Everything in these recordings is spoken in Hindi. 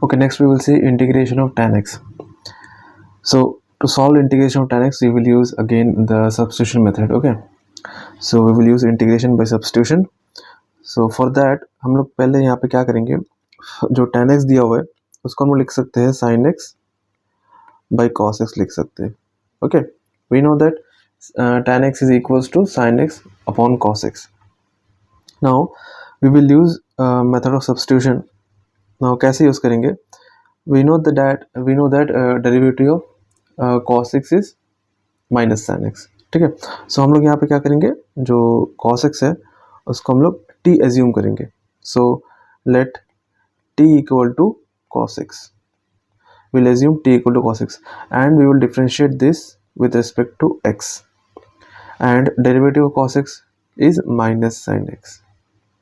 Okay, next we will see integration of tan x. So to solve integration of tan x, we will use again the substitution method. Okay, so we will use integration by substitution. So for that हम लोग पहले यहाँ पे क्या करेंगे, जो tan x दिया हुआ है उसको हम लोग लिख सकते हैं sin x by cos x लिख सकते हैं. Okay, we know that tan x is equals to sin x upon cos x. Now we will use method of substitution. Now कैसे यूज करेंगे, we know that derivative of cos x is minus sin x. ठीक है, सो हम लोग यहाँ पे क्या करेंगे, जो cos x है उसको हम लोग t एज्यूम करेंगे. So let t equal to cos x. We'll assume t equal to cos x and we will differentiate this with respect to x, and derivative of cos x is minus sin x.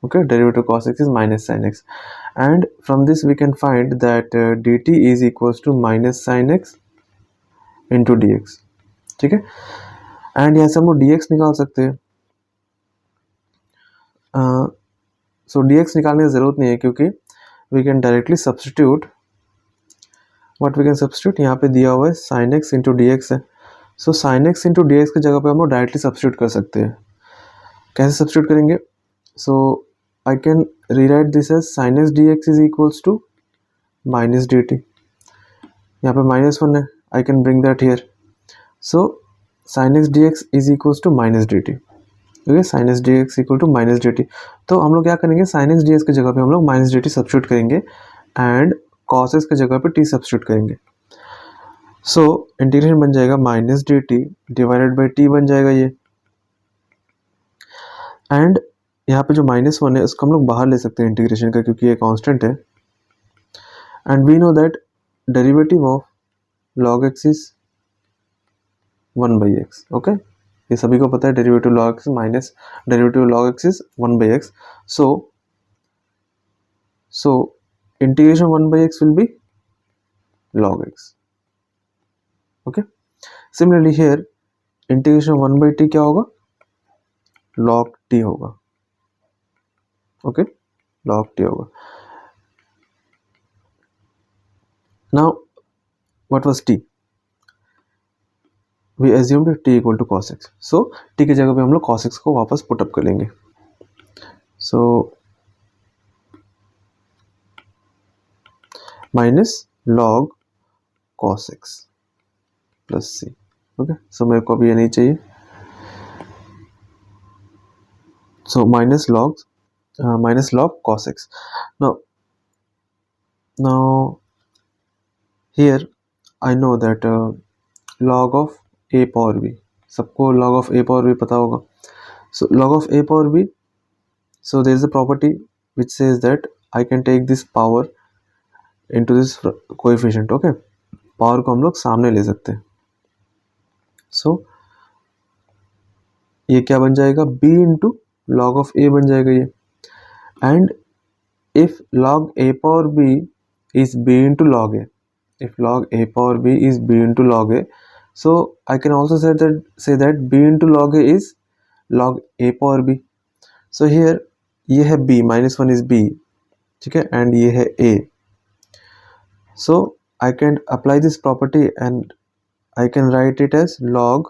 Okay, derivative of cos x is minus sin x, and from this we can find that dt is equals to minus sin x into dx. ठीक है, एंड यहाँ से हम लोग dx निकाल सकते हैं. सो dx निकालने की ज़रूरत नहीं है क्योंकि we can directly substitute. What we can substitute, यहाँ पे दिया हुआ है sin x into d x है. So sin x into d x की जगह पे हम लोग डायरेक्टली सब्सटीट्यूट कर सकते हैं. कैसे सब्सटीट्यूट करेंगे, so I can rewrite this as sin x dx is equals to minus D T. यहाँ पे -1 है, I can bring that here. So sin x dx is equals to minus D T. Okay, sin x dx equal to minus D T. तो हम लोग क्या करेंगे, sin x dx की जगह पे हम लोग माइनस डी टी सब्सटीट्यूट करेंगे एंड cos x की जगह पे t सब्सटीट्यूट करेंगे. सो इंटीग्रेशन बन जाएगा minus D T divided by T बन जाएगा ये. एंड यहाँ पे जो -1 है उसको हम लोग बाहर ले सकते हैं इंटीग्रेशन का, क्योंकि ये कांस्टेंट है. And we know that derivative of log x is 1 by x. Okay, ये सभी को पता है, derivative log x minus derivative log x is 1 by x. So integration 1 by x will be log x. Okay, similarly here integration 1 by t क्या होगा, log t होगा. ओके, log t होगा. Now what was t, we assumed t equal to cos x. So t की जगह पे हम लोग cos x को वापस पुट अप कर लेंगे. So minus log cos x plus c. Okay, so मेरे को अभी ये नहीं चाहिए. So minus log cos x. now here I know that log of a power b, सबको log of a power b पता होगा. so log of a power b, so there is a property which says that I can take this power into this coefficient. okay, power को हम लोग सामने ले सकते हैं. सो ये क्या बन जाएगा, b into log of a बन जाएगा ये. And if log a power b is b into log a, if log a power b is b into log a, so I can also say that b into log a is log a power b. so here ये है b, -1 is b, ठीक है, एंड ये है a. so I can apply this property and I can write it as log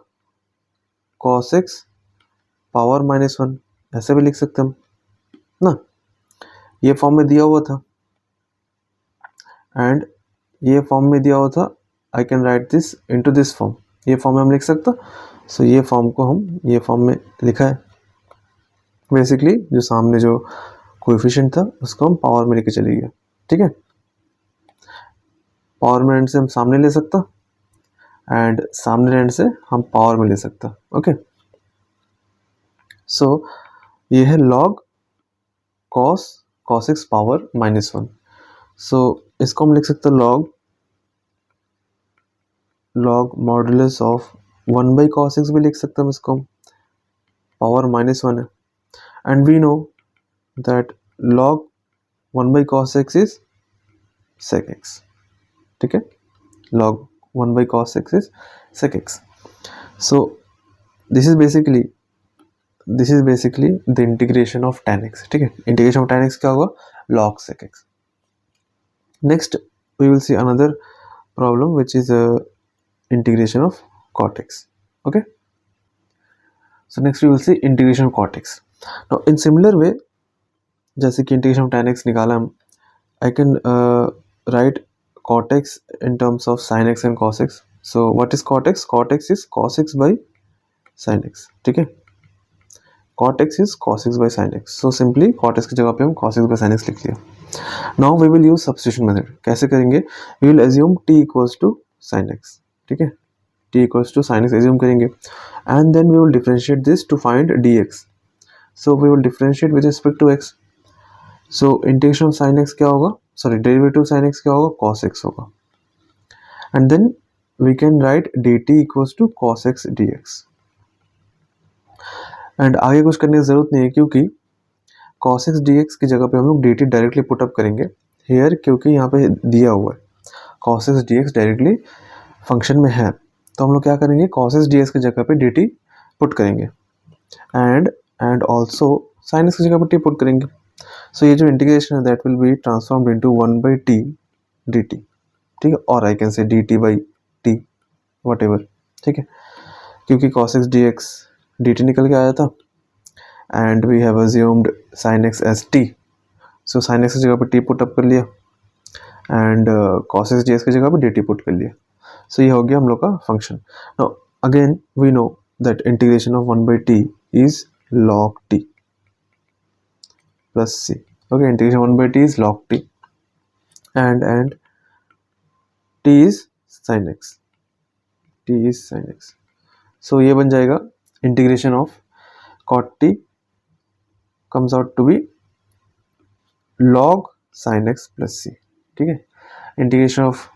cos x power -1. ऐसे भी लिख सकते हम ना, ये फॉर्म में दिया हुआ था एंड ये फॉर्म में दिया हुआ था. I can write this into this form, ये फॉर्म में हम लिख सकते. सो ये फॉर्म को हम ये फॉर्म में लिखा है. बेसिकली जो सामने जो कोएफिशिएंट था उसको हम पावर में लेके चले गए. ठीक है, पावर में एंड से हम सामने ले सकता एंड सामने एंड से हम पावर में ले सकता. ओके, सो ये है log cos x पावर -1. सो इसको हम लिख सकते हैं log modulus of 1 by cos x भी लिख सकते हैं इसको, पावर -1 है. And we know that log 1 by cos x is sec x. ठीक है, log 1 by cos x is sec x. so this is basically the integration of tan x. ठीक है, इंटीग्रेशन ऑफ tan x क्या होगा, log sec x. Next we will see another problem which is integration of cot x. Okay, so next we will see integration of cot x. Now in similar way, जैसे कि इंटीग्रेशन ऑफ tan x निकाला हम, I can write cot x in terms of sin x and cos x. So what is cot x? Cot x is cos x by sin x. ठीक है, cot x is cos x by sin x. So simply cot x की जगह पे हम cos x by sin x लिख लिया. Now we will use substitution method. कैसे करेंगे? We will assume t equals to sin x. ठीक है, t equals to sin x assume करेंगे, and then we will differentiate this to find dx. So we will differentiate with respect to x. So integration of sin x क्या होगा, सॉरी डेरिवेटिव sin x क्या होगा, cos x होगा, and then we can write dt equals to cos x dx. and आगे कुछ करने की जरूरत नहीं है क्योंकि cos x dx की जगह पे हम लोग dt डायरेक्टली पुट अप करेंगे हेयर, क्योंकि यहाँ पे दिया हुआ है cos x dx directly function में है, तो हम लोग क्या करेंगे, cos x dx की जगह पे dt पुट करेंगे एंड ऑल्सो sin x की जगह पे t पुट करेंगे. सो ये जो इंटीग्रेशन है that will be transformed into 1/t dt. ठीक है, और I can say dt by t whatever. ठीक है, क्योंकि cos x dx dt निकल के आया था and we have assumed sin x as t. So sin x की जगह पे t पुट अप कर लिया एंड cos x dx की जगह पे dt पुट कर लिया. सो ये हो गया हम लोग का function. Now again we know that integration of 1/t is log t plus c. Okay, integration 1/t is log t and t is sin x. t is sin x. So ये बन जाएगा integration of cot t comes out to be log sin x plus c. ठीक है, integration of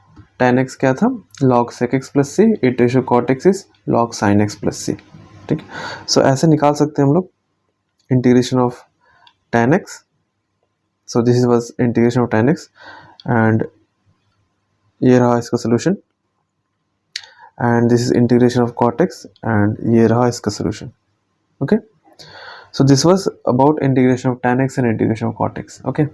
tan x क्या था, log sec x plus c. integration of cot x is log sin x plus c. ठीक है, so ऐसे निकाल सकते हैं हम लोग integration of tan x. So this was integration of tan x and ये रहा इसका solution, and this is integration of cot x and ये रहा इसका solution. Okay, so this was about integration of tan x and integration of cot x. Okay.